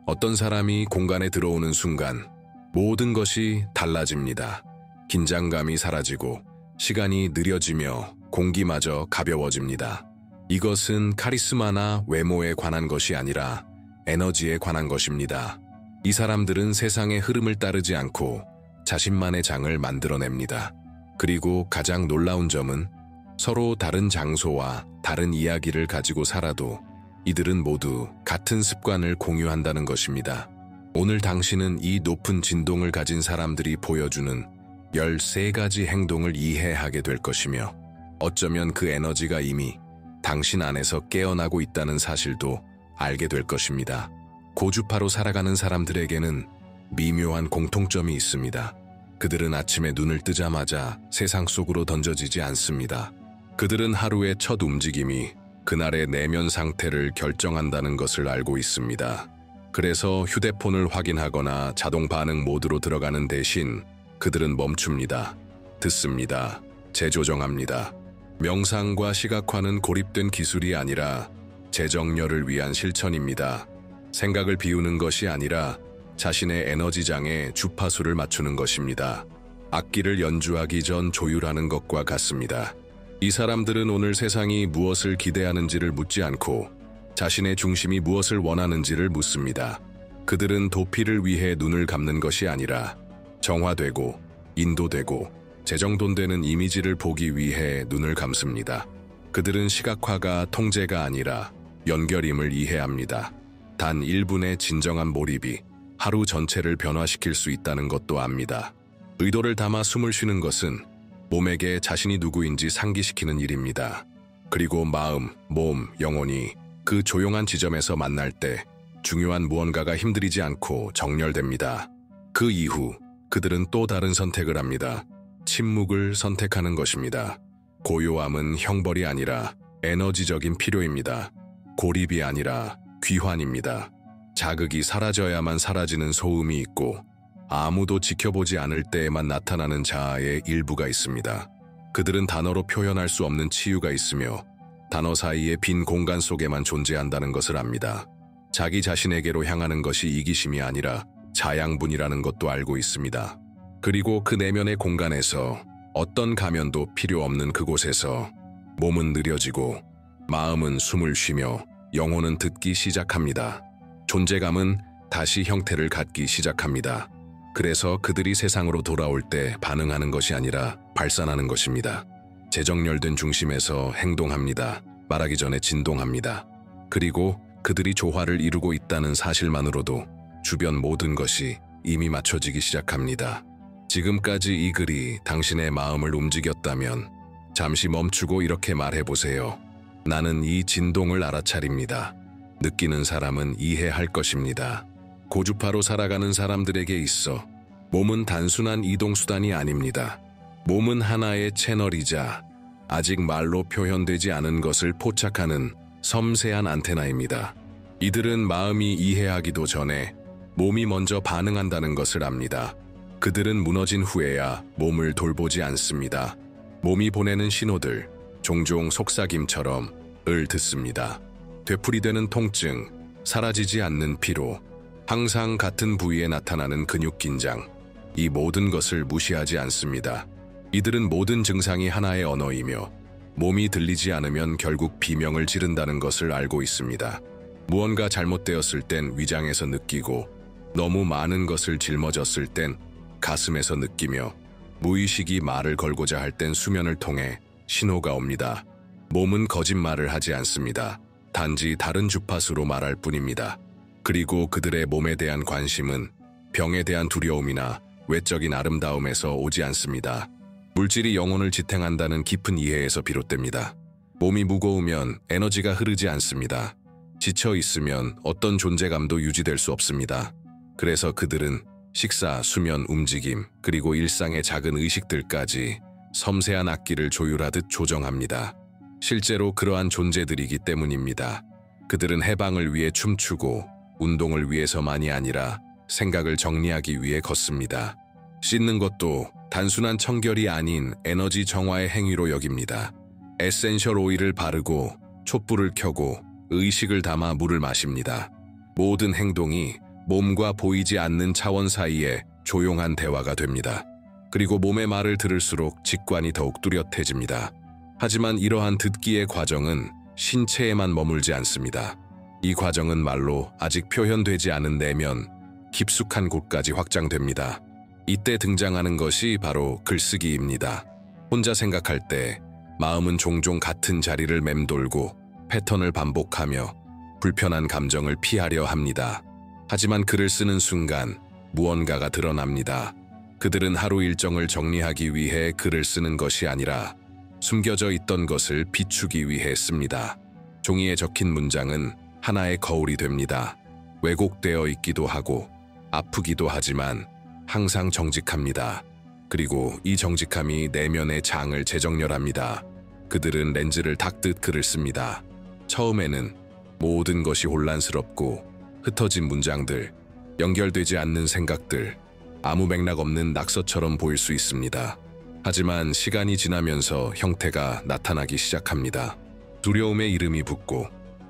어떤 사람이 공간에 들어오는 순간 모든 것이 달라집니다. 긴장감이 사라지고 시간이 느려지며 공기마저 가벼워집니다. 이것은 카리스마나 외모에 관한 것이 아니라 에너지에 관한 것입니다. 이 사람들은 세상의 흐름을 따르지 않고 자신만의 장을 만들어냅니다. 그리고 가장 놀라운 점은 서로 다른 장소와 다른 이야기를 가지고 살아도 이들은 모두 같은 습관을 공유한다는 것입니다. 오늘 당신은 이 높은 진동을 가진 사람들이 보여주는 13가지 행동을 이해하게 될 것이며 어쩌면 그 에너지가 이미 당신 안에서 깨어나고 있다는 사실도 알게 될 것입니다. 고주파로 살아가는 사람들에게는 미묘한 공통점이 있습니다. 그들은 아침에 눈을 뜨자마자 세상 속으로 던져지지 않습니다. 그들은 하루의 첫 움직임이 그날의 내면 상태를 결정한다는 것을 알고 있습니다. 그래서 휴대폰을 확인하거나 자동 반응 모드로 들어가는 대신 그들은 멈춥니다. 듣습니다. 재조정합니다. 명상과 시각화는 고립된 기술이 아니라 재정렬을 위한 실천입니다. 생각을 비우는 것이 아니라 자신의 에너지장에 주파수를 맞추는 것입니다. 악기를 연주하기 전 조율하는 것과 같습니다. 이 사람들은 오늘 세상이 무엇을 기대하는지를 묻지 않고 자신의 중심이 무엇을 원하는지를 묻습니다. 그들은 도피를 위해 눈을 감는 것이 아니라 정화되고 인도되고 재정돈되는 이미지를 보기 위해 눈을 감습니다. 그들은 시각화가 통제가 아니라 연결임을 이해합니다. 단 1분의 진정한 몰입이 하루 전체를 변화시킬 수 있다는 것도 압니다. 의도를 담아 숨을 쉬는 것은 몸에게 자신이 누구인지 상기시키는 일입니다. 그리고 마음, 몸, 영혼이 그 조용한 지점에서 만날 때 중요한 무언가가 힘들이지 않고 정렬됩니다. 그 이후 그들은 또 다른 선택을 합니다. 침묵을 선택하는 것입니다. 고요함은 형벌이 아니라 에너지적인 필요입니다. 고립이 아니라 귀환입니다. 자극이 사라져야만 사라지는 소음이 있고 아무도 지켜보지 않을 때에만 나타나는 자아의 일부가 있습니다. 그들은 단어로 표현할 수 없는 치유가 있으며 단어 사이의 빈 공간 속에만 존재한다는 것을 압니다. 자기 자신에게로 향하는 것이 이기심이 아니라 자양분이라는 것도 알고 있습니다. 그리고 그 내면의 공간에서 어떤 가면도 필요 없는 그곳에서 몸은 느려지고 마음은 숨을 쉬며 영혼은 듣기 시작합니다. 존재감은 다시 형태를 갖기 시작합니다. 그래서 그들이 세상으로 돌아올 때 반응하는 것이 아니라 발산하는 것입니다. 재정렬된 중심에서 행동합니다. 말하기 전에 진동합니다. 그리고 그들이 조화를 이루고 있다는 사실만으로도 주변 모든 것이 이미 맞춰지기 시작합니다. 지금까지 이 글이 당신의 마음을 움직였다면 잠시 멈추고 이렇게 말해보세요. 나는 이 진동을 알아차립니다. 느끼는 사람은 이해할 것입니다. 고주파로 살아가는 사람들에게 있어 몸은 단순한 이동수단이 아닙니다. 몸은 하나의 채널이자 아직 말로 표현되지 않은 것을 포착하는 섬세한 안테나입니다. 이들은 마음이 이해하기도 전에 몸이 먼저 반응한다는 것을 압니다. 그들은 무너진 후에야 몸을 돌보지 않습니다. 몸이 보내는 신호들, 종종 속삭임처럼 을 듣습니다. 되풀이되는 통증, 사라지지 않는 피로, 항상 같은 부위에 나타나는 근육 긴장, 이 모든 것을 무시하지 않습니다. 이들은 모든 증상이 하나의 언어이며 몸이 들리지 않으면 결국 비명을 지른다는 것을 알고 있습니다. 무언가 잘못되었을 땐 위장에서 느끼고 너무 많은 것을 짊어졌을 땐 가슴에서 느끼며 무의식이 말을 걸고자 할 땐 수면을 통해 신호가 옵니다. 몸은 거짓말을 하지 않습니다. 단지 다른 주파수로 말할 뿐입니다. 그리고 그들의 몸에 대한 관심은 병에 대한 두려움이나 외적인 아름다움에서 오지 않습니다. 물질이 영혼을 지탱한다는 깊은 이해에서 비롯됩니다. 몸이 무거우면 에너지가 흐르지 않습니다. 지쳐 있으면 어떤 존재감도 유지될 수 없습니다. 그래서 그들은 식사, 수면, 움직임, 그리고 일상의 작은 의식들까지 섬세한 악기를 조율하듯 조정합니다. 실제로 그러한 존재들이기 때문입니다. 그들은 해방을 위해 춤추고 운동을 위해서만이 아니라 생각을 정리하기 위해 걷습니다. 씻는 것도 단순한 청결이 아닌 에너지 정화의 행위로 여깁니다. 에센셜 오일을 바르고 촛불을 켜고 의식을 담아 물을 마십니다. 모든 행동이 몸과 보이지 않는 차원 사이에 조용한 대화가 됩니다. 그리고 몸의 말을 들을수록 직관이 더욱 뚜렷해집니다. 하지만 이러한 듣기의 과정은 신체에만 머물지 않습니다. 이 과정은 말로 아직 표현되지 않은 내면, 깊숙한 곳까지 확장됩니다. 이때 등장하는 것이 바로 글쓰기입니다. 혼자 생각할 때 마음은 종종 같은 자리를 맴돌고 패턴을 반복하며 불편한 감정을 피하려 합니다. 하지만 글을 쓰는 순간 무언가가 드러납니다. 그들은 하루 일정을 정리하기 위해 글을 쓰는 것이 아니라 숨겨져 있던 것을 비추기 위해 씁니다. 종이에 적힌 문장은 하나의 거울이 됩니다. 왜곡되어 있기도 하고 아프기도 하지만 항상 정직합니다. 그리고 이 정직함이 내면의 장을 재정렬합니다. 그들은 렌즈를 닦듯 글을 씁니다. 처음에는 모든 것이 혼란스럽고 흩어진 문장들, 연결되지 않는 생각들, 아무 맥락 없는 낙서처럼 보일 수 있습니다. 하지만 시간이 지나면서 형태가 나타나기 시작합니다. 두려움의 이름이 붙고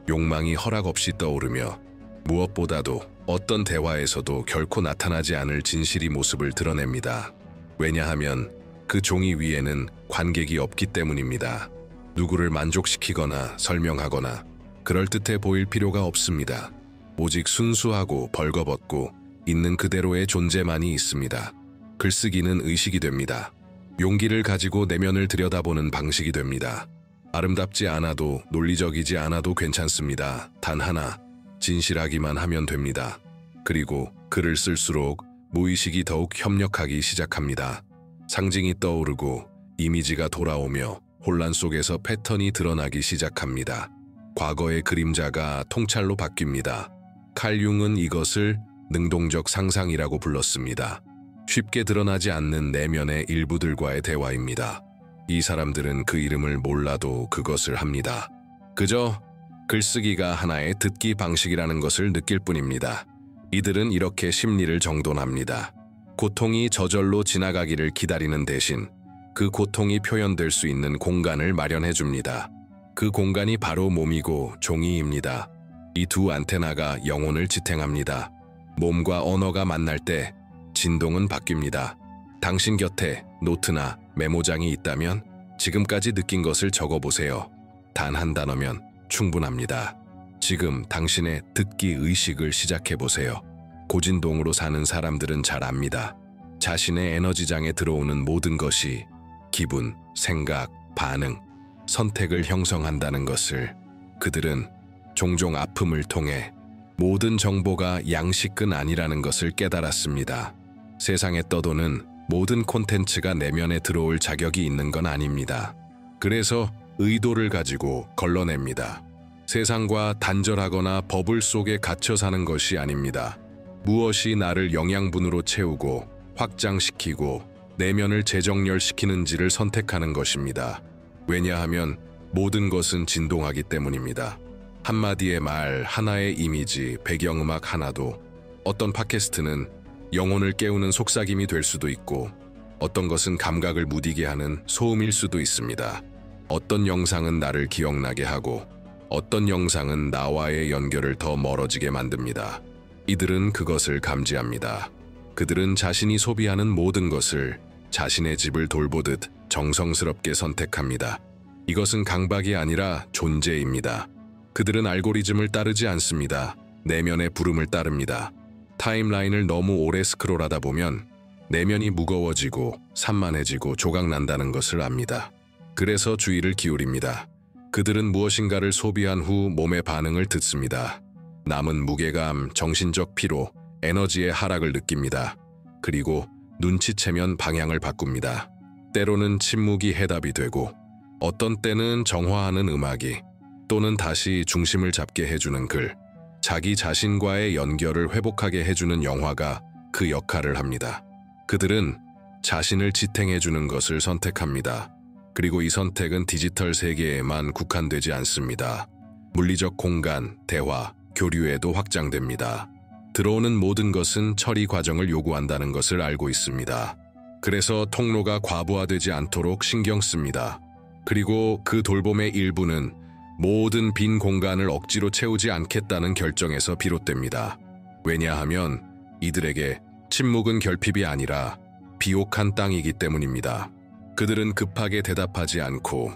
욕망이 허락 없이 떠오르며 무엇보다도 어떤 대화에서도 결코 나타나지 않을 진실이 모습을 드러냅니다. 왜냐하면 그 종이 위에는 관객이 없기 때문입니다. 누구를 만족시키거나 설명하거나 그럴듯해 보일 필요가 없습니다. 오직 순수하고 벌거벗고 있는 그대로의 존재만이 있습니다. 글쓰기는 의식이 됩니다. 용기를 가지고 내면을 들여다보는 방식이 됩니다. 아름답지 않아도 논리적이지 않아도 괜찮습니다. 단 하나, 진실하기만 하면 됩니다. 그리고 글을 쓸수록 무의식이 더욱 협력하기 시작합니다. 상징이 떠오르고 이미지가 돌아오며 혼란 속에서 패턴이 드러나기 시작합니다. 과거의 그림자가 통찰로 바뀝니다. 칼 융은 이것을 능동적 상상이라고 불렀습니다. 쉽게 드러나지 않는 내면의 일부들과의 대화입니다. 이 사람들은 그 이름을 몰라도 그것을 합니다. 그저 글쓰기가 하나의 듣기 방식이라는 것을 느낄 뿐입니다. 이들은 이렇게 심리를 정돈합니다. 고통이 저절로 지나가기를 기다리는 대신 그 고통이 표현될 수 있는 공간을 마련해 줍니다. 그 공간이 바로 몸이고 종이입니다. 이 두 안테나가 영혼을 지탱합니다. 몸과 언어가 만날 때 진동은 바뀝니다. 당신 곁에 노트나 메모장이 있다면 지금까지 느낀 것을 적어보세요. 단 한 단어면 충분합니다. 지금 당신의 듣기 의식을 시작해보세요. 고진동으로 사는 사람들은 잘 압니다. 자신의 에너지장에 들어오는 모든 것이 기분, 생각, 반응, 선택을 형성한다는 것을. 그들은 종종 아픔을 통해 모든 정보가 양식은 아니라는 것을 깨달았습니다. 세상에 떠도는 모든 콘텐츠가 내면에 들어올 자격이 있는 건 아닙니다. 그래서 의도를 가지고 걸러냅니다. 세상과 단절하거나 버블 속에 갇혀 사는 것이 아닙니다. 무엇이 나를 영양분으로 채우고 확장시키고 내면을 재정렬시키는지를 선택하는 것입니다. 왜냐하면 모든 것은 진동하기 때문입니다. 한마디의 말, 하나의 이미지, 배경음악 하나도 어떤 팟캐스트는 영혼을 깨우는 속삭임이 될 수도 있고 어떤 것은 감각을 무디게 하는 소음일 수도 있습니다. 어떤 영상은 나를 기억나게 하고 어떤 영상은 나와의 연결을 더 멀어지게 만듭니다. 이들은 그것을 감지합니다. 그들은 자신이 소비하는 모든 것을 자신의 집을 돌보듯 정성스럽게 선택합니다. 이것은 강박이 아니라 존재입니다. 그들은 알고리즘을 따르지 않습니다. 내면의 부름을 따릅니다. 타임라인을 너무 오래 스크롤하다 보면 내면이 무거워지고 산만해지고 조각난다는 것을 압니다. 그래서 주의를 기울입니다. 그들은 무엇인가를 소비한 후 몸의 반응을 듣습니다. 남은 무게감, 정신적 피로, 에너지의 하락을 느낍니다. 그리고 눈치채면 방향을 바꿉니다. 때로는 침묵이 해답이 되고 어떤 때는 정화하는 음악이 또는 다시 중심을 잡게 해주는 글, 자기 자신과의 연결을 회복하게 해주는 영화가 그 역할을 합니다. 그들은 자신을 지탱해주는 것을 선택합니다. 그리고 이 선택은 디지털 세계에만 국한되지 않습니다. 물리적 공간, 대화, 교류에도 확장됩니다. 들어오는 모든 것은 처리 과정을 요구한다는 것을 알고 있습니다. 그래서 통로가 과부하되지 않도록 신경 씁니다. 그리고 그 돌봄의 일부는 모든 빈 공간을 억지로 채우지 않겠다는 결정에서 비롯됩니다. 왜냐하면 이들에게 침묵은 결핍이 아니라 비옥한 땅이기 때문입니다. 그들은 급하게 대답하지 않고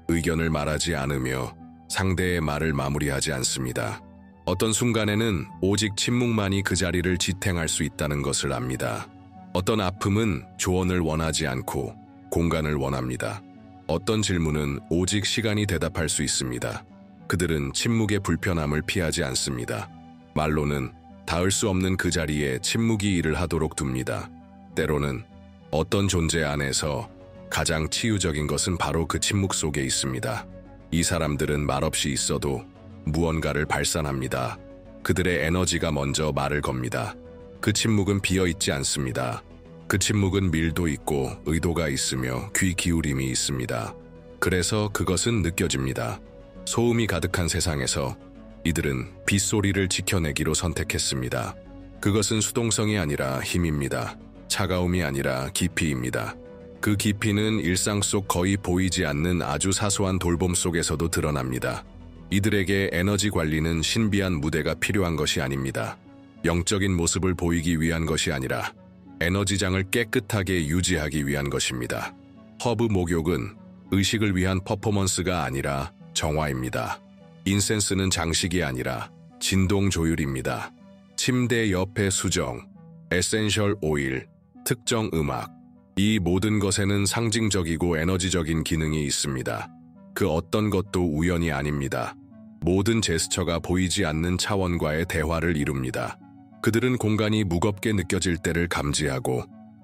의견을 말하지 않으며 상대의 말을 마무리하지 않습니다. 어떤 순간에는 오직 침묵만이 그 자리를 지탱할 수 있다는 것을 압니다. 어떤 아픔은 조언을 원하지 않고 공간을 원합니다. 어떤 질문은 오직 시간이 대답할 수 있습니다. 그들은 침묵의 불편함을 피하지 않습니다. 말로는 닿을 수 없는 그 자리에 침묵이 일을 하도록 둡니다. 때로는 어떤 존재 안에서 가장 치유적인 것은 바로 그 침묵 속에 있습니다. 이 사람들은 말없이 있어도 무언가를 발산합니다. 그들의 에너지가 먼저 말을 겁니다. 그 침묵은 비어있지 않습니다. 그 침묵은 밀도 있고 의도가 있으며 귀 기울임이 있습니다. 그래서 그것은 느껴집니다. 소음이 가득한 세상에서 이들은 빗소리를 지켜내기로 선택했습니다. 그것은 수동성이 아니라 힘입니다. 차가움이 아니라 깊이입니다. 그 깊이는 일상 속 거의 보이지 않는 아주 사소한 돌봄 속에서도 드러납니다. 이들에게 에너지 관리는 신비한 무대가 필요한 것이 아닙니다. 영적인 모습을 보이기 위한 것이 아니라 에너지장을 깨끗하게 유지하기 위한 것입니다. 허브 목욕은 의식을 위한 퍼포먼스가 아니라 정화입니다. 인센스는 장식이 아니라 진동 조율입니다. 침대 옆의 수정, 에센셜 오일, 특정 음악, 이 모든 것에는 상징적이고 에너지적인 기능이 있습니다. 그 어떤 것도 우연이 아닙니다. 모든 제스처가 보이지 않는 차원과의 대화를 이룹니다. 그들은 공간이 무겁게 느껴질 때를 감지하고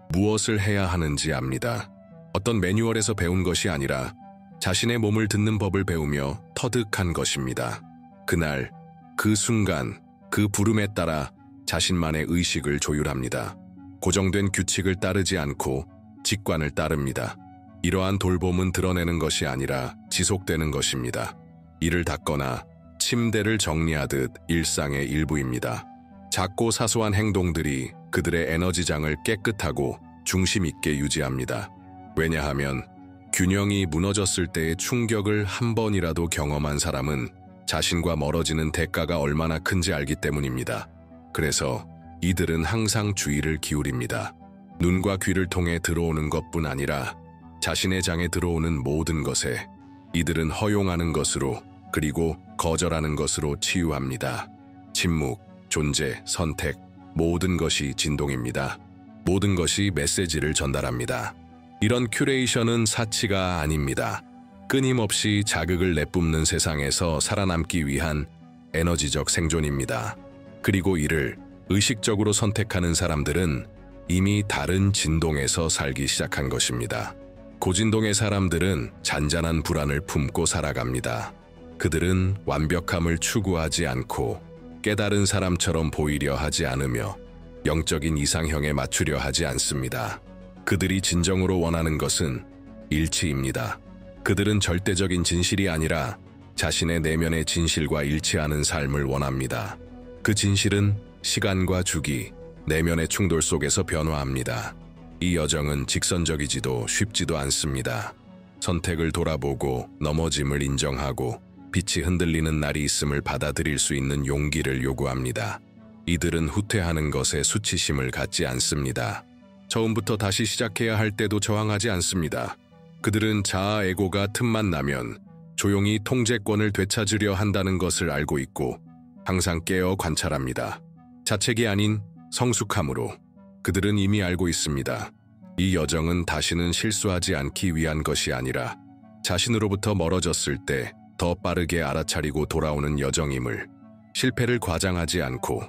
무엇을 해야 하는지 압니다. 어떤 매뉴얼에서 배운 것이 아니라 자신의 몸을 듣는 법을 배우며 터득한 것입니다. 그날, 그 순간, 그 부름에 따라 자신만의 의식을 조율합니다. 고정된 규칙을 따르지 않고 직관을 따릅니다. 이러한 돌봄은 드러내는 것이 아니라 지속되는 것입니다. 이를 닦거나 침대를 정리하듯 일상의 일부입니다. 작고 사소한 행동들이 그들의 에너지장을 깨끗하고 중심 있게 유지합니다. 왜냐하면 균형이 무너졌을 때의 충격을 한 번이라도 경험한 사람은 자신과 멀어지는 대가가 얼마나 큰지 알기 때문입니다. 그래서 이들은 항상 주의를 기울입니다. 눈과 귀를 통해 들어오는 것뿐 아니라 자신의 장에 들어오는 모든 것에 이들은 허용하는 것으로 그리고 거절하는 것으로 치유합니다. 침묵, 존재, 선택, 모든 것이 진동입니다. 모든 것이 메시지를 전달합니다. 이런 큐레이션은 사치가 아닙니다. 끊임없이 자극을 내뿜는 세상에서 살아남기 위한 에너지적 생존입니다. 그리고 이를 의식적으로 선택하는 사람들은 이미 다른 진동에서 살기 시작한 것입니다. 고진동의 사람들은 잔잔한 불안을 품고 살아갑니다. 그들은 완벽함을 추구하지 않고 깨달은 사람처럼 보이려 하지 않으며 영적인 이상형에 맞추려 하지 않습니다. 그들이 진정으로 원하는 것은 일치입니다. 그들은 절대적인 진실이 아니라 자신의 내면의 진실과 일치하는 삶을 원합니다. 그 진실은 시간과 주기, 내면의 충돌 속에서 변화합니다. 이 여정은 직선적이지도 쉽지도 않습니다. 선택을 돌아보고 넘어짐을 인정하고 빛이 흔들리는 날이 있음을 받아들일 수 있는 용기를 요구합니다. 이들은 후퇴하는 것에 수치심을 갖지 않습니다. 처음부터 다시 시작해야 할 때도 저항하지 않습니다. 그들은 자아 에고가 틈만 나면 조용히 통제권을 되찾으려 한다는 것을 알고 있고 항상 깨어 관찰합니다. 자책이 아닌 성숙함으로 그들은 이미 알고 있습니다. 이 여정은 다시는 실수하지 않기 위한 것이 아니라 자신으로부터 멀어졌을 때 더 빠르게 알아차리고 돌아오는 여정임을, 실패를 과장하지 않고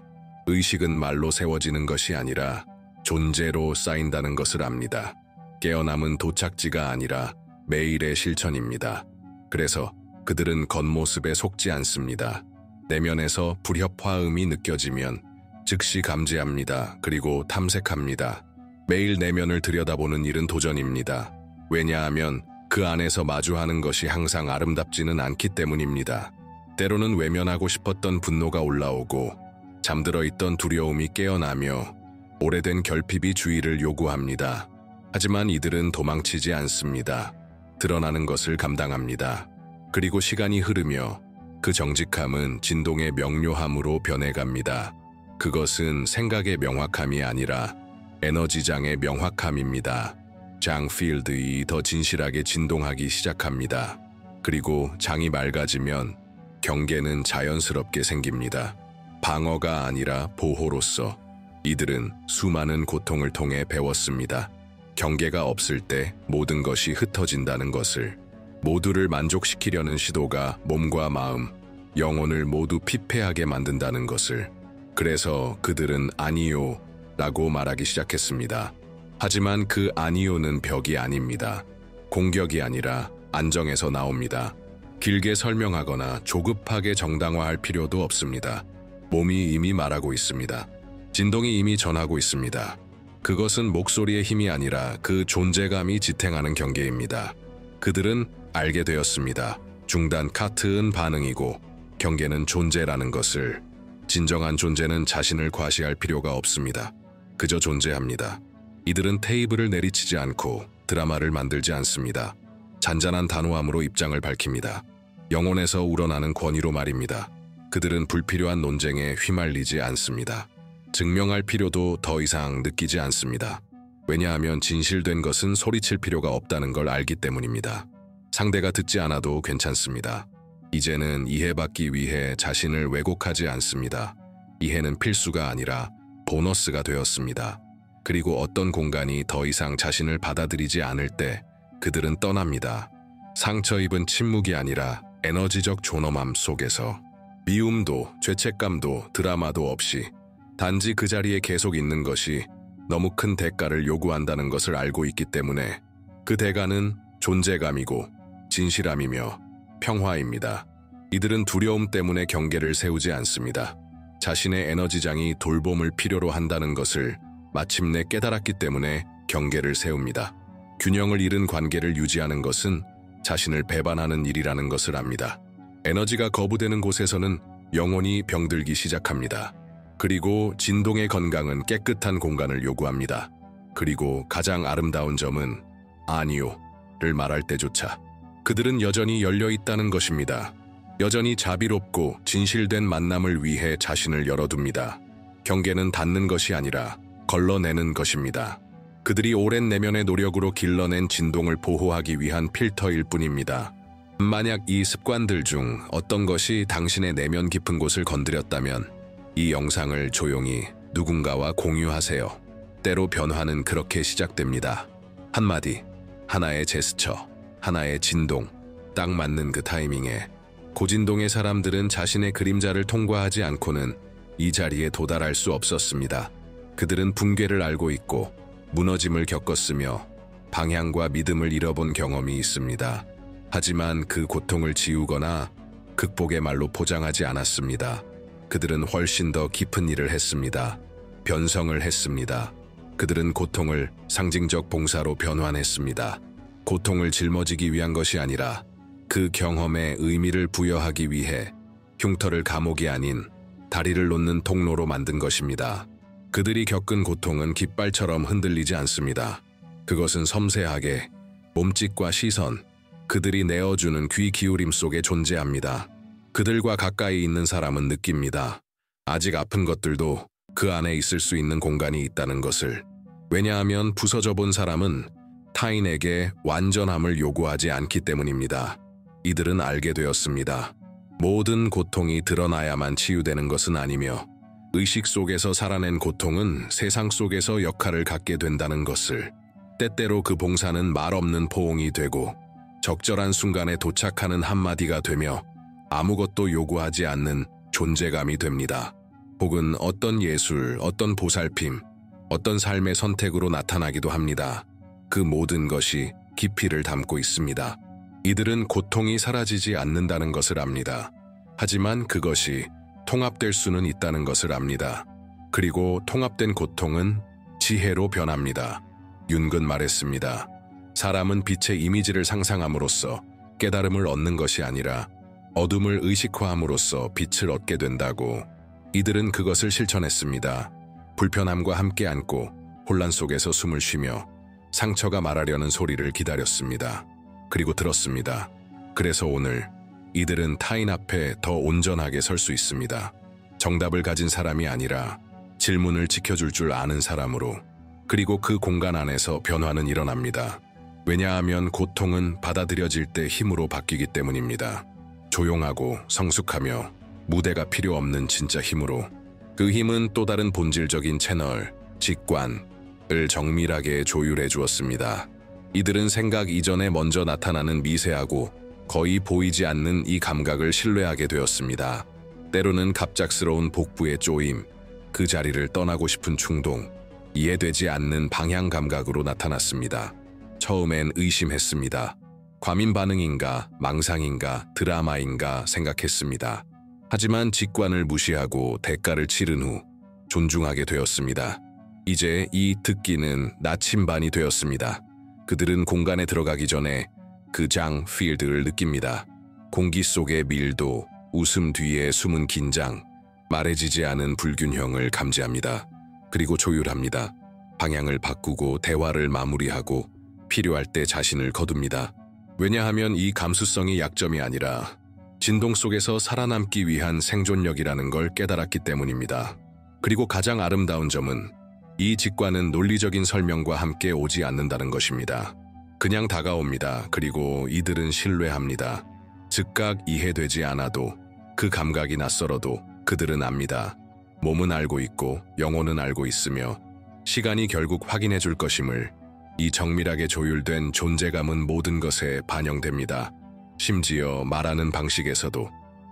의식은 말로 세워지는 것이 아니라 존재로 쌓인다는 것을 압니다. 깨어남은 도착지가 아니라 매일의 실천입니다. 그래서 그들은 겉모습에 속지 않습니다. 내면에서 불협화음이 느껴지면 즉시 감지합니다. 그리고 탐색합니다. 매일 내면을 들여다보는 일은 도전입니다. 왜냐하면 그 안에서 마주하는 것이 항상 아름답지는 않기 때문입니다. 때로는 외면하고 싶었던 분노가 올라오고 잠들어 있던 두려움이 깨어나며 오래된 결핍이 주의를 요구합니다. 하지만 이들은 도망치지 않습니다. 드러나는 것을 감당합니다. 그리고 시간이 흐르며 그 정직함은 진동의 명료함으로 변해갑니다. 그것은 생각의 명확함이 아니라 에너지장의 명확함입니다. 장 필드이 더 진실하게 진동하기 시작합니다. 그리고 장이 맑아지면 경계는 자연스럽게 생깁니다. 방어가 아니라 보호로서 이들은 수많은 고통을 통해 배웠습니다. 경계가 없을 때 모든 것이 흩어진다는 것을, 모두를 만족시키려는 시도가 몸과 마음, 영혼을 모두 피폐하게 만든다는 것을. 그래서 그들은 아니요 라고 말하기 시작했습니다. 하지만 그 아니요는 벽이 아닙니다. 공격이 아니라 안정에서 나옵니다. 길게 설명하거나 조급하게 정당화할 필요도 없습니다. 몸이 이미 말하고 있습니다. 진동이 이미 전하고 있습니다. 그것은 목소리의 힘이 아니라 그 존재감이 지탱하는 경계입니다. 그들은 알게 되었습니다. 중단 카트은 반응이고 경계는 존재라는 것을. 진정한 존재는 자신을 과시할 필요가 없습니다. 그저 존재합니다. 이들은 테이블을 내리치지 않고 드라마를 만들지 않습니다. 잔잔한 단호함으로 입장을 밝힙니다. 영혼에서 우러나는 권위로 말입니다. 그들은 불필요한 논쟁에 휘말리지 않습니다. 증명할 필요도 더 이상 느끼지 않습니다. 왜냐하면 진실된 것은 소리칠 필요가 없다는 걸 알기 때문입니다. 상대가 듣지 않아도 괜찮습니다. 이제는 이해받기 위해 자신을 왜곡하지 않습니다. 이해는 필수가 아니라 보너스가 되었습니다. 그리고 어떤 공간이 더 이상 자신을 받아들이지 않을 때 그들은 떠납니다. 상처 입은 침묵이 아니라 에너지적 존엄함 속에서. 미움도 죄책감도 드라마도 없이 단지 그 자리에 계속 있는 것이 너무 큰 대가를 요구한다는 것을 알고 있기 때문에 그 대가는 존재감이고 진실함이며 평화입니다. 이들은 두려움 때문에 경계를 세우지 않습니다. 자신의 에너지장이 돌봄을 필요로 한다는 것을 마침내 깨달았기 때문에 경계를 세웁니다. 균형을 잃은 관계를 유지하는 것은 자신을 배반하는 일이라는 것을 압니다. 에너지가 거부되는 곳에서는 영혼이 병들기 시작합니다. 그리고 진동의 건강은 깨끗한 공간을 요구합니다. 그리고 가장 아름다운 점은 아니요를 말할 때조차 그들은 여전히 열려 있다는 것입니다. 여전히 자비롭고 진실된 만남을 위해 자신을 열어둡니다. 경계는 닫는 것이 아니라 걸러내는 것입니다. 그들이 오랜 내면의 노력으로 길러낸 진동을 보호하기 위한 필터일 뿐입니다. 만약 이 습관들 중 어떤 것이 당신의 내면 깊은 곳을 건드렸다면 이 영상을 조용히 누군가와 공유하세요. 때로 변화는 그렇게 시작됩니다. 한마디, 하나의 제스처, 하나의 진동, 딱 맞는 그 타이밍에. 고진동의 사람들은 자신의 그림자를 통과하지 않고는 이 자리에 도달할 수 없었습니다. 그들은 붕괴를 알고 있고 무너짐을 겪었으며 방향과 믿음을 잃어본 경험이 있습니다. 하지만 그 고통을 지우거나 극복의 말로 포장하지 않았습니다. 그들은 훨씬 더 깊은 일을 했습니다. 변성을 했습니다. 그들은 고통을 상징적 봉사로 변환했습니다. 고통을 짊어지기 위한 것이 아니라 그 경험에 의미를 부여하기 위해 흉터를 감옥이 아닌 다리를 놓는 통로로 만든 것입니다. 그들이 겪은 고통은 깃발처럼 흔들리지 않습니다. 그것은 섬세하게 몸짓과 시선, 그들이 내어주는 귀 기울임 속에 존재합니다. 그들과 가까이 있는 사람은 느낍니다. 아직 아픈 것들도 그 안에 있을 수 있는 공간이 있다는 것을. 왜냐하면 부서져 본 사람은 타인에게 완전함을 요구하지 않기 때문입니다. 이들은 알게 되었습니다. 모든 고통이 드러나야만 치유되는 것은 아니며 의식 속에서 살아낸 고통은 세상 속에서 역할을 갖게 된다는 것을. 때때로 그 봉사는 말없는 포옹이 되고 적절한 순간에 도착하는 한마디가 되며 아무것도 요구하지 않는 존재감이 됩니다. 혹은 어떤 예술, 어떤 보살핌, 어떤 삶의 선택으로 나타나기도 합니다. 그 모든 것이 깊이를 담고 있습니다. 이들은 고통이 사라지지 않는다는 것을 압니다. 하지만 그것이 통합될 수는 있다는 것을 압니다. 그리고 통합된 고통은 지혜로 변합니다. 윤근 말했습니다. 사람은 빛의 이미지를 상상함으로써 깨달음을 얻는 것이 아니라 어둠을 의식화함으로써 빛을 얻게 된다고. 이들은 그것을 실천했습니다. 불편함과 함께 안고 혼란 속에서 숨을 쉬며 상처가 말하려는 소리를 기다렸습니다. 그리고 들었습니다. 그래서 오늘 이들은 타인 앞에 더 온전하게 설 수 있습니다. 정답을 가진 사람이 아니라 질문을 지켜줄 줄 아는 사람으로, 그리고 그 공간 안에서 변화는 일어납니다. 왜냐하면 고통은 받아들여질 때 힘으로 바뀌기 때문입니다. 조용하고 성숙하며 무대가 필요 없는 진짜 힘으로. 그 힘은 또 다른 본질적인 채널, 직관을 정밀하게 조율해 주었습니다. 이들은 생각 이전에 먼저 나타나는 미세하고 거의 보이지 않는 이 감각을 신뢰하게 되었습니다. 때로는 갑작스러운 복부의 쪼임, 그 자리를 떠나고 싶은 충동, 이해되지 않는 방향 감각으로 나타났습니다. 처음엔 의심했습니다. 과민 반응인가, 망상인가, 드라마인가 생각했습니다. 하지만 직관을 무시하고 대가를 치른 후 존중하게 되었습니다. 이제 이 듣기는 나침반이 되었습니다. 그들은 공간에 들어가기 전에 그 장 필드를 느낍니다. 공기 속의 밀도, 웃음 뒤에 숨은 긴장, 말해지지 않은 불균형을 감지합니다. 그리고 조율합니다. 방향을 바꾸고 대화를 마무리하고 필요할 때 자신을 거둡니다. 왜냐하면 이 감수성이 약점이 아니라 진동 속에서 살아남기 위한 생존력이라는 걸 깨달았기 때문입니다. 그리고 가장 아름다운 점은 이 직관은 논리적인 설명과 함께 오지 않는다는 것입니다. 그냥 다가옵니다. 그리고 이들은 신뢰합니다. 즉각 이해되지 않아도, 그 감각이 낯설어도 그들은 압니다. 몸은 알고 있고 영혼은 알고 있으며 시간이 결국 확인해 줄 것임을. 이 정밀하게 조율된 존재감은 모든 것에 반영됩니다. 심지어 말하는 방식에서도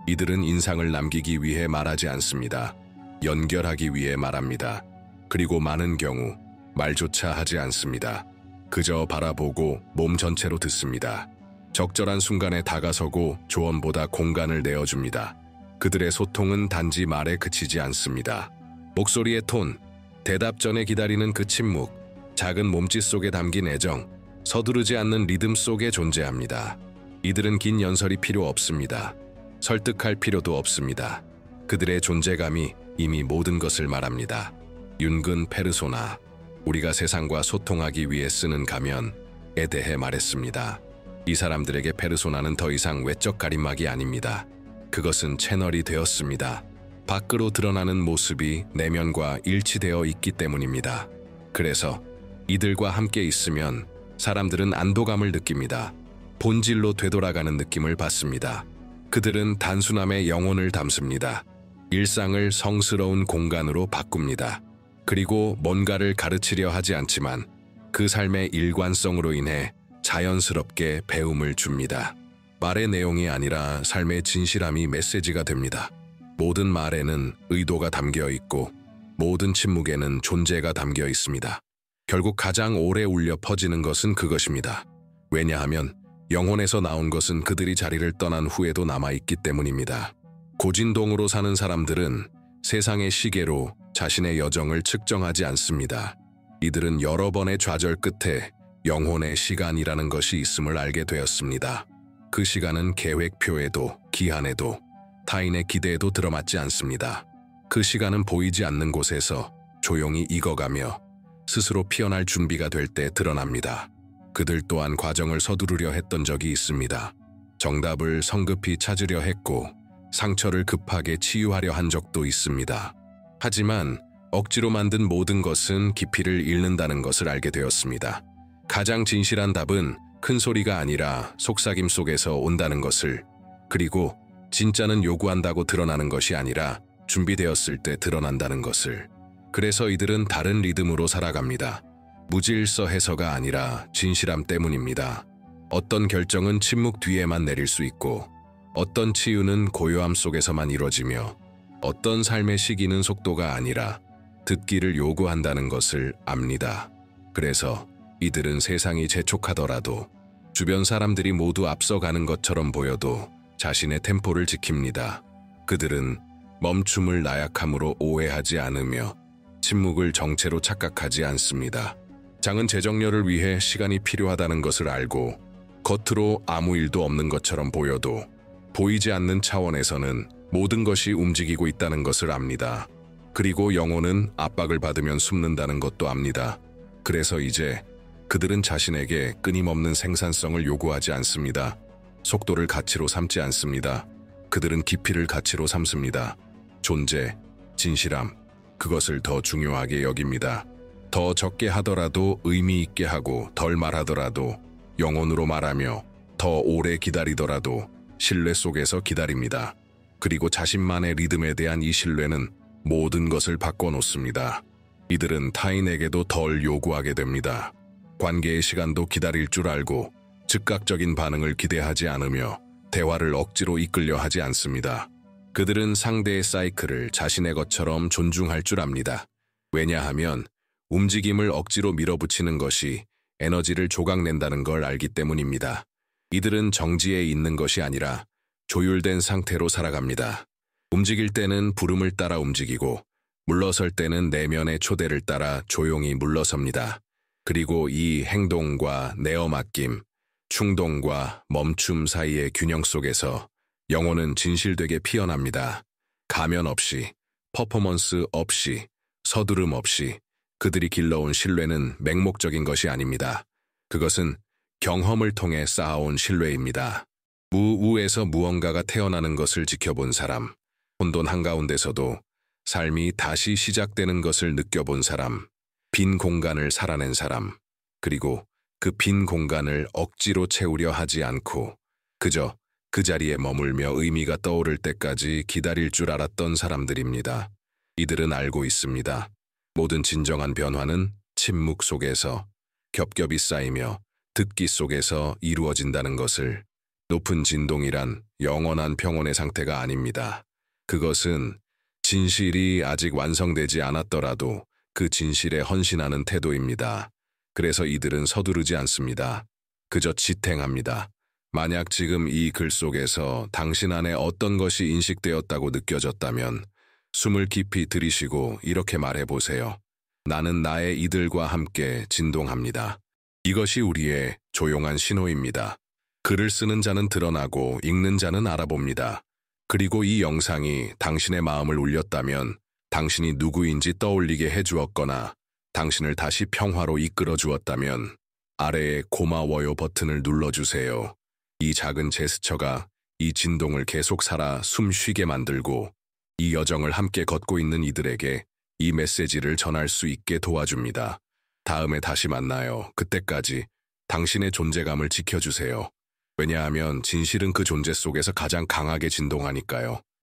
이들은 인상을 남기기 위해 말하지 않습니다. 연결하기 위해 말합니다. 그리고 많은 경우 말조차 하지 않습니다. 그저 바라보고 몸 전체로 듣습니다. 적절한 순간에 다가서고 조언보다 공간을 내어줍니다. 그들의 소통은 단지 말에 그치지 않습니다. 목소리의 톤, 대답 전에 기다리는 그 침묵, 작은 몸짓 속에 담긴 애정, 서두르지 않는 리듬 속에 존재합니다. 이들은 긴 연설이 필요 없습니다. 설득할 필요도 없습니다. 그들의 존재감이 이미 모든 것을 말합니다. 윤근 페르소나, 우리가 세상과 소통하기 위해 쓰는 가면에 대해 말했습니다. 이 사람들에게 페르소나는 더 이상 외적 가림막이 아닙니다. 그것은 채널이 되었습니다. 밖으로 드러나는 모습이 내면과 일치되어 있기 때문입니다. 그래서 이들과 함께 있으면 사람들은 안도감을 느낍니다. 본질로 되돌아가는 느낌을 받습니다. 그들은 단순함의 영혼을 담습니다. 일상을 성스러운 공간으로 바꿉니다. 그리고 뭔가를 가르치려 하지 않지만 그 삶의 일관성으로 인해 자연스럽게 배움을 줍니다. 말의 내용이 아니라 삶의 진실함이 메시지가 됩니다. 모든 말에는 의도가 담겨 있고 모든 침묵에는 존재가 담겨 있습니다. 결국 가장 오래 울려 퍼지는 것은 그것입니다. 왜냐하면 영혼에서 나온 것은 그들이 자리를 떠난 후에도 남아있기 때문입니다. 고진동으로 사는 사람들은 세상의 시계로 자신의 여정을 측정하지 않습니다. 이들은 여러 번의 좌절 끝에 영혼의 시간이라는 것이 있음을 알게 되었습니다. 그 시간은 계획표에도, 기한에도, 타인의 기대에도 들어맞지 않습니다. 그 시간은 보이지 않는 곳에서 조용히 익어가며 스스로 피어날 준비가 될 때 드러납니다. 그들 또한 과정을 서두르려 했던 적이 있습니다. 정답을 성급히 찾으려 했고 상처를 급하게 치유하려 한 적도 있습니다. 하지만 억지로 만든 모든 것은 깊이를 잃는다는 것을 알게 되었습니다. 가장 진실한 답은 큰 소리가 아니라 속삭임 속에서 온다는 것을, 그리고 진짜는 요구한다고 드러나는 것이 아니라 준비되었을 때 드러난다는 것을. 그래서 이들은 다른 리듬으로 살아갑니다. 무질서해서가 아니라 진실함 때문입니다. 어떤 결정은 침묵 뒤에만 내릴 수 있고 어떤 치유는 고요함 속에서만 이루어지며 어떤 삶의 시기는 속도가 아니라 듣기를 요구한다는 것을 압니다. 그래서 이들은 세상이 재촉하더라도 주변 사람들이 모두 앞서가는 것처럼 보여도 자신의 템포를 지킵니다. 그들은 멈춤을 나약함으로 오해하지 않으며 침묵을 정체로 착각하지 않습니다. 장은 재정렬을 위해 시간이 필요하다는 것을 알고 겉으로 아무 일도 없는 것처럼 보여도 보이지 않는 차원에서는 모든 것이 움직이고 있다는 것을 압니다. 그리고 영혼은 압박을 받으면 숨는다는 것도 압니다. 그래서 이제 그들은 자신에게 끊임없는 생산성을 요구하지 않습니다. 속도를 가치로 삼지 않습니다. 그들은 깊이를 가치로 삼습니다. 존재, 진실함, 그것을 더 중요하게 여깁니다. 더 적게 하더라도 의미 있게 하고 덜 말하더라도 영혼으로 말하며 더 오래 기다리더라도 신뢰 속에서 기다립니다. 그리고 자신만의 리듬에 대한 이 신뢰는 모든 것을 바꿔놓습니다. 이들은 타인에게도 덜 요구하게 됩니다. 관계의 시간도 기다릴 줄 알고 즉각적인 반응을 기대하지 않으며 대화를 억지로 이끌려 하지 않습니다. 그들은 상대의 사이클을 자신의 것처럼 존중할 줄 압니다. 왜냐하면 움직임을 억지로 밀어붙이는 것이 에너지를 조각낸다는 걸 알기 때문입니다. 이들은 정지에 있는 것이 아니라 조율된 상태로 살아갑니다. 움직일 때는 부름을 따라 움직이고 물러설 때는 내면의 초대를 따라 조용히 물러섭니다. 그리고 이 행동과 내어 맡김, 충동과 멈춤 사이의 균형 속에서 영혼은 진실되게 피어납니다. 가면 없이, 퍼포먼스 없이, 서두름 없이 그들이 길러온 신뢰는 맹목적인 것이 아닙니다. 그것은 경험을 통해 쌓아온 신뢰입니다. 무우에서 무언가가 태어나는 것을 지켜본 사람, 혼돈 한가운데서도 삶이 다시 시작되는 것을 느껴본 사람, 빈 공간을 살아낸 사람, 그리고 그 빈 공간을 억지로 채우려 하지 않고 그저 그 자리에 머물며 의미가 떠오를 때까지 기다릴 줄 알았던 사람들입니다. 이들은 알고 있습니다. 모든 진정한 변화는 침묵 속에서 겹겹이 쌓이며 듣기 속에서 이루어진다는 것을. 높은 진동이란 영원한 평온의 상태가 아닙니다. 그것은 진실이 아직 완성되지 않았더라도 그 진실에 헌신하는 태도입니다. 그래서 이들은 서두르지 않습니다. 그저 지탱합니다. 만약 지금 이 글 속에서 당신 안에 어떤 것이 인식되었다고 느껴졌다면 숨을 깊이 들이쉬고 이렇게 말해보세요. 나는 나의 이들과 함께 진동합니다. 이것이 우리의 조용한 신호입니다. 글을 쓰는 자는 드러나고 읽는 자는 알아봅니다. 그리고 이 영상이 당신의 마음을 울렸다면 당신이 누구인지 떠올리게 해주었거나 당신을 다시 평화로 이끌어 주었다면 아래에 고마워요 버튼을 눌러주세요. 이 작은 제스처가 이 진동을 계속 살아 숨 쉬게 만들고 이 여정을 함께 걷고 있는 이들에게 이 메시지를 전할 수 있게 도와줍니다. 다음에 다시 만나요. 그때까지 당신의 존재감을 지켜주세요. 왜냐하면 진실은 그 존재 속에서 가장 강하게 진동하니까요.